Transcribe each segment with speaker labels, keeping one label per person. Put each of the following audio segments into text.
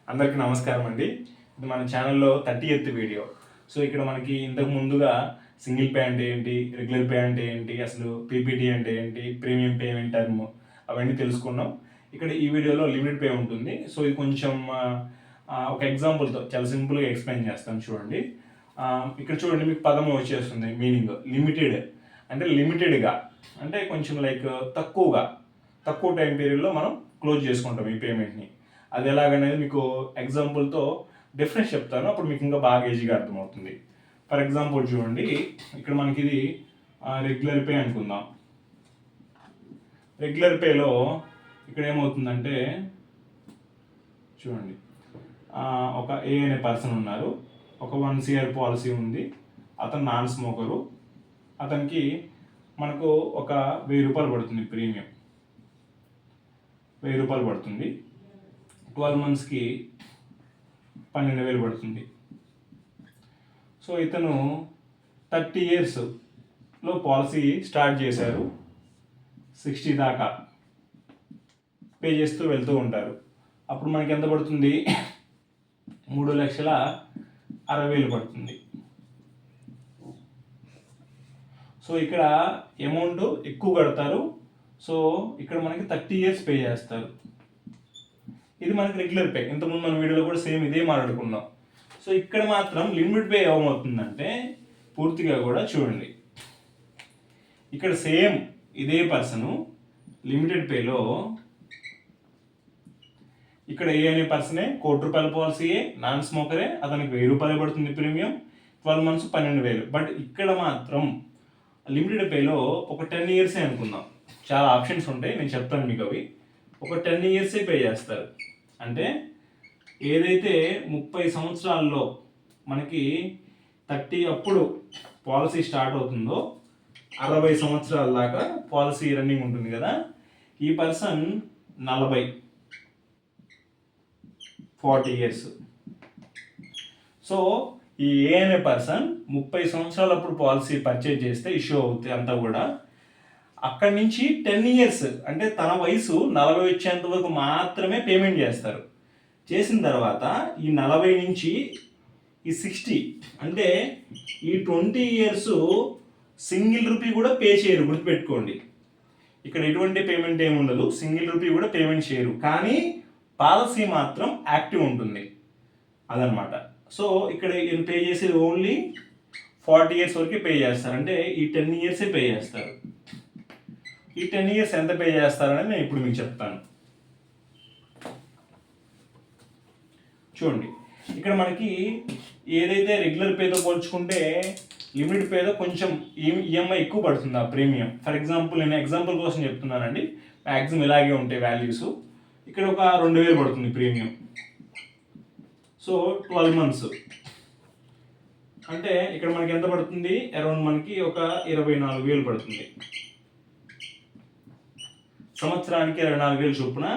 Speaker 1: అందరికీ నమస్కారం అండి. ఇది మన ఛానల్లో 30th వీడియో. సో ఇక్కడ మనకి ఇంతకు ముందుగా సింగిల్ పే అంటే ఏంటి, రెగ్యులర్ పే అంటే ఏంటి, అసలు పీపీటీ అంటే ఏంటి, ప్రీమియం పేమెంట్ టర్మ్ అవన్నీ తెలుసుకున్నాం. ఇక్కడ ఈ వీడియోలో లిమిట్ పే ఉంటుంది. సో ఇది కొంచెం ఒక ఎగ్జాంపుల్తో చాలా సింపుల్గా ఎక్స్ప్లెయిన్ చేస్తాను చూడండి. ఇక్కడ చూడండి, మీకు పదము వచ్చేస్తుంది మీనింగ్. లిమిటెడ్ అంటే లిమిటెడ్గా, అంటే కొంచెం లైక్ తక్కువ టైం పీరియడ్లో మనం క్లోజ్ చేసుకుంటాం ఈ పేమెంట్ని. అది ఎలాగనేది మీకు ఎగ్జాంపుల్తో డిఫరెన్స్ చెప్తాను, అప్పుడు మీకు ఇంకా బాగా ఈజీగా అర్థమవుతుంది. ఫర్ ఎగ్జాంపుల్ చూడండి, ఇక్కడ మనకి ఇది రెగ్యులర్ పే అనుకుందాం. రెగ్యులర్ పేలో ఇక్కడ ఏమవుతుందంటే చూడండి, ఒక ఏ అనే పర్సన్ ఉన్నారు, ఒక 1 CR పాలసీ ఉంది, అతను నాన్ స్మోకరు. అతనికి మనకు ఒక 1000 రూపాయలు పడుతుంది ప్రీమియం. 1000 రూపాయలు పడుతుంది. 12 monthsకి 12,000 పడుతుంది. సో ఇతను 30 yearsలో పాలసీ స్టార్ట్ చేశారు. 60 దాకా పే చేస్తూ వెళ్తూ ఉంటారు. అప్పుడు మనకి ఎంత పడుతుంది? 3,60,000 పడుతుంది. సో ఇక్కడ అమౌంట్ ఎక్కువ కడతారు. సో ఇక్కడ మనకి 30 years పే చేస్తారు. ఇది మనకి రెగ్యులర్ పే. ఇంతకుముందు మన వీడియోలో కూడా సేమ్ ఇదే మాట్లాడుకున్నాం. సో ఇక్కడ మాత్రం లిమిట్ పే ఏమవుతుందంటే పూర్తిగా కూడా చూడండి, ఇక్కడ సేమ్ ఇదే పర్సను లిమిటెడ్ పేలో ఇక్కడ ఏ అనే పర్సనే 1 కోటి రూపాయల పాలసీయే, నాన్ స్మోకరే, అతనికి 1000 రూపాయలు పడుతుంది ప్రీమియం. 12 months 12,000. బట్ ఇక్కడ మాత్రం లిమిటెడ్ పేలో ఒక 10 years అనుకుందాం. చాలా ఆప్షన్స్ ఉంటాయి, నేను చెప్తాను మీకు. అవి ఒక 10 years పే చేస్తారు. అంటే ఏదైతే 30 సంవత్సరాల్లో మనకి 30 అప్పుడు పాలసీ స్టార్ట్ అవుతుందో 60 సంవత్సరాల దాకా పాలసీ రన్నింగ్ ఉంటుంది కదా. ఈ పర్సన్ 40 years. సో ఈ ఏ అనే పర్సన్ 30 సంవత్సరాలప్పుడు పాలసీ పర్చేజ్ చేస్తే ఇష్యూ అవుతుంది అంతా కూడా. అక్కడి నుంచి 10 years అంటే తన వయసు 40 వచ్చేంత వరకు మాత్రమే పేమెంట్ చేస్తారు. చేసిన తర్వాత ఈ 40 నుంచి ఈ 60 అంటే ఈ 20 years సింగిల్ రూపీ కూడా పే చేయరు, గుర్తుపెట్టుకోండి. ఇక్కడ ఎటువంటి పేమెంట్ ఏమి ఉండదు, సింగిల్ రూపీ కూడా పేమెంట్ చేయరు, కానీ పాలసీ మాత్రం యాక్టివ్ ఉంటుంది అదనమాట. సో ఇక్కడ ఈయన పే చేసేది ఓన్లీ 40 years వరకే పే చేస్తారు. అంటే ఈ 10 years పే చేస్తారు. ఈ 10 years ఎంత పే చేస్తారని నేను ఇప్పుడు మీకు చెప్తాను. చూడండి, ఇక్కడ మనకి ఏదైతే రెగ్యులర్ పేతో పోల్చుకుంటే లిమిట్ పేదో కొంచెం ఈఎంఐ ఎక్కువ పడుతుంది ఆ ప్రీమియం. ఫర్ ఎగ్జాంపుల్ నేను ఎగ్జాంపుల్ కోసం చెప్తున్నానండి, మ్యాక్సిమం ఇలాగే ఉంటాయి వాల్యూస్. ఇక్కడ ఒక 2,000 పడుతుంది ప్రీమియం. సో 12 months అంటే ఇక్కడ మనకి ఎంత పడుతుంది? అరౌండ్ మనకి ఒక 24,000 పడుతుంది. సంవత్సరానికి 24,000 చొప్పున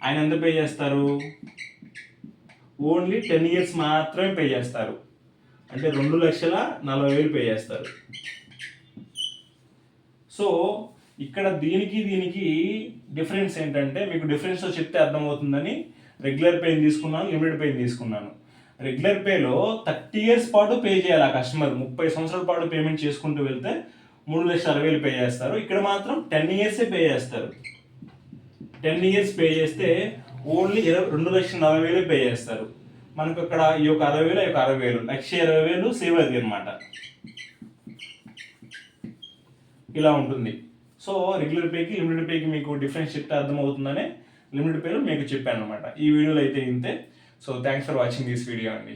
Speaker 1: ఆయన ఎంత పే చేస్తారు? ఓన్లీ 10 years మాత్రమే పే చేస్తారు. అంటే 2,40,000 పే చేస్తారు. సో ఇక్కడ దీనికి డిఫరెన్స్ ఏంటంటే, మీకు డిఫరెన్స్ చెప్తే అర్థమవుతుందని రెగ్యులర్ పేని తీసుకున్నాను, లిమిటెడ్ పేని తీసుకున్నాను. రెగ్యులర్ పేలో 30 years పాటు పే చేయాలి ఆ కస్టమర్. 30 సంవత్సరాల పాటు పేమెంట్ చేసుకుంటూ వెళ్తే 3,60,000 పే చేస్తారు. ఇక్కడ మాత్రం 10 years పే చేస్తారు. 10 years పే చేస్తే ఓన్లీ 2,40,000 పే చేస్తారు. మనకు అక్కడ ఈ యొక్క 60,000, ఈ యొక్క 60,000, 1,20,000 సేవ్ అవుతుంది అనమాట. ఇలా ఉంటుంది. సో రెగ్యులర్ పేకి లిమిటెడ్ పేకి మీకు డిఫరెన్స్ చెప్తే అర్థమవుతుందనే లిమిటెడ్ పేలో మీకు చెప్పాను అనమాట. ఈ వీడియోలో అయితే ఇంతే. So thanks for watching this video అండి.